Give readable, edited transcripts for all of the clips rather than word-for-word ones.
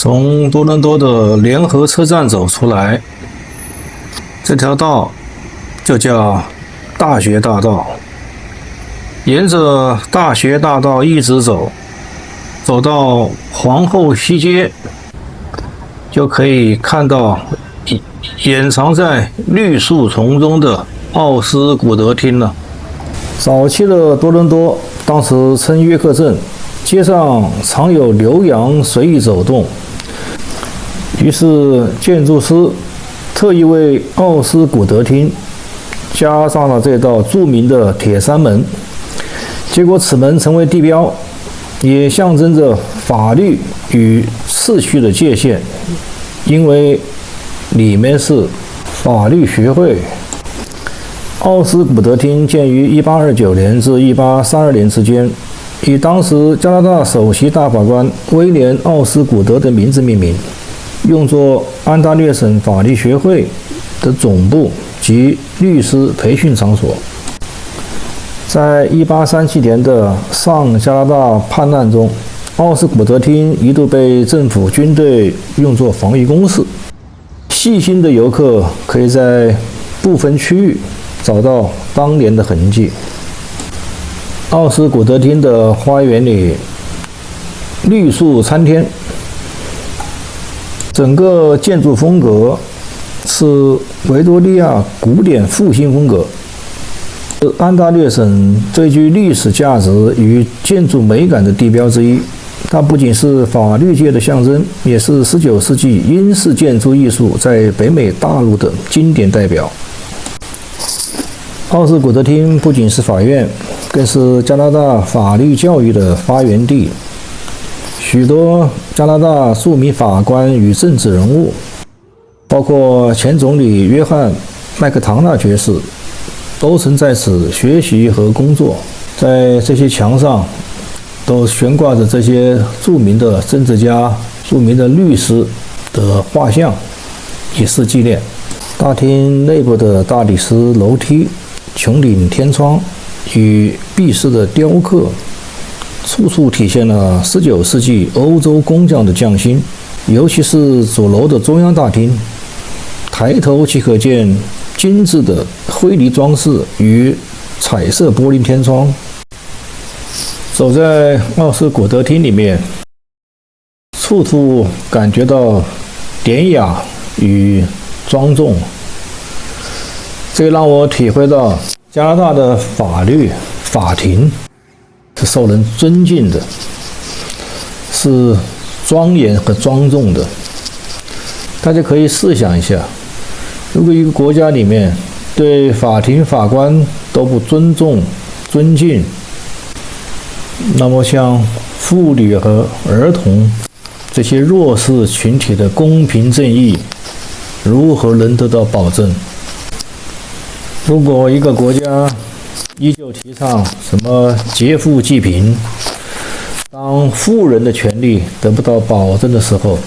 从多伦多的联合车站走出来，这条道就叫大学大道。沿着大学大道一直走，走到皇后西街，就可以看到掩藏在绿树丛中的奥斯古德厅了。早期的多伦多，当时称约克镇，街上常有牛羊随意走动，于是建筑师特意为奥斯古德厅加上了这道著名的铁山门。结果此门成为地标，也象征着法律与秩序的界限，因为里面是法律学会。奥斯古德厅建于1829年至1832年之间，以当时加拿大首席大法官威廉·奥斯古德的名字命名，用作安大略省法律学会的总部及律师培训场所。在1837年的上加拿大叛乱中，奥斯古德厅一度被政府军队用作防御工事。细心的游客可以在部分区域找到当年的痕迹。奥斯古德厅的花园里绿树参天，整个建筑风格是维多利亚古典复兴风格，是安大略省最具历史价值与建筑美感的地标之一。它不仅是法律界的象征，也是19世纪英式建筑艺术在北美大陆的经典代表。奥斯古德厅不仅是法院，更是加拿大法律教育的发源地。许多加拿大著名法官与政治人物，包括前总理约翰·麦克唐纳爵士，都曾在此学习和工作。在这些墙上都悬挂着这些著名的政治家、著名的律师的画像，以示纪念。大厅内部的大理石楼梯、穹顶天窗与壁饰的雕刻，处处体现了19世纪欧洲工匠的匠心。尤其是主楼的中央大厅，抬头即可见精致的灰泥装饰与彩色玻璃天窗。走在奥斯古德厅里面，处处感觉到典雅与庄重，这让我体会到加拿大的法律法庭是受人尊敬的，是庄严和庄重的。大家可以试想一下，如果一个国家里面对法庭法官都不尊重尊敬，那么像妇女和儿童这些弱势群体的公平正义如何能得到保证？如果一个国家依旧提倡什么劫富济贫，当富人的权利得不到保证的时候，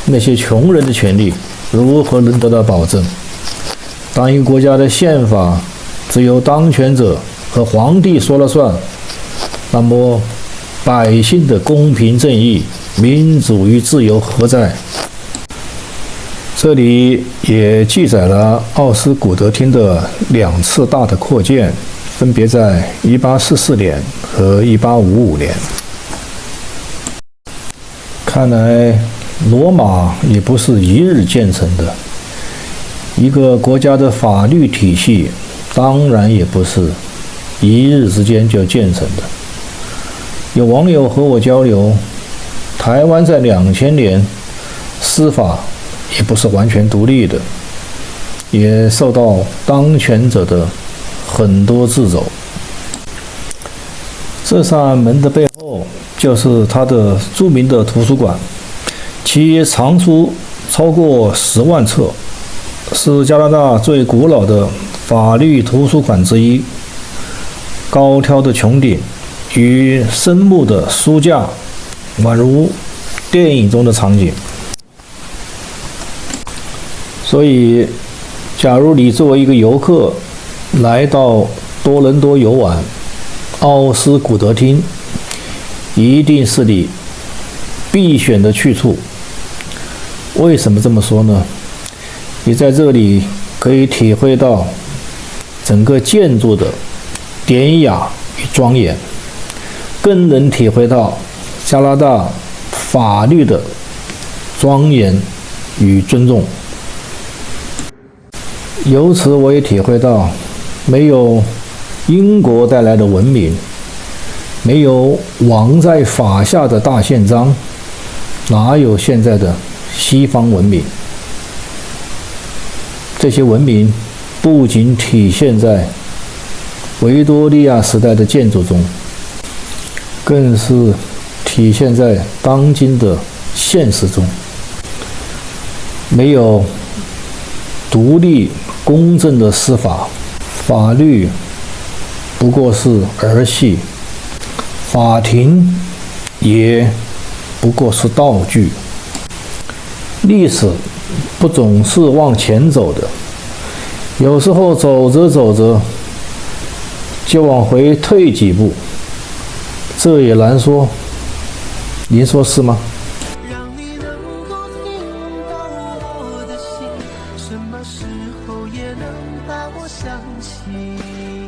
那些穷人的权利如何能得到保证？当一个国家的宪法只有当权者和皇帝说了算，那么百姓的公平正义、民主与自由何在？这里也记载了奥斯古德厅的2次大的扩建，分别在1844年和1855年。看来罗马也不是一日建成的，一个国家的法律体系当然也不是一日之间就建成的。有网友和我交流，台湾在2000年司法也不是完全独立的，也受到当权者的很多掣肘。这扇门的背后就是它的著名的图书馆，其藏书超过10万册，是加拿大最古老的法律图书馆之一。高挑的穹顶与深木的书架，宛如电影中的场景。所以，假如你作为一个游客来到多伦多游玩，奥斯古德厅一定是你必选的去处。为什么这么说呢？你在这里可以体会到整个建筑的典雅与庄严，更能体会到加拿大法律的庄严与尊重。由此我也体会到，没有英国带来的文明，没有王在法下的大宪章，哪有现在的西方文明？这些文明不仅体现在维多利亚时代的建筑中，更是体现在当今的现实中。没有独立公正的司法，法律不过是儿戏，法庭也不过是道具。历史不总是往前走的，有时候走着走着就往回退几步，这也难说。您说是吗？让你能够听到我的心，什么时候也能把我想起。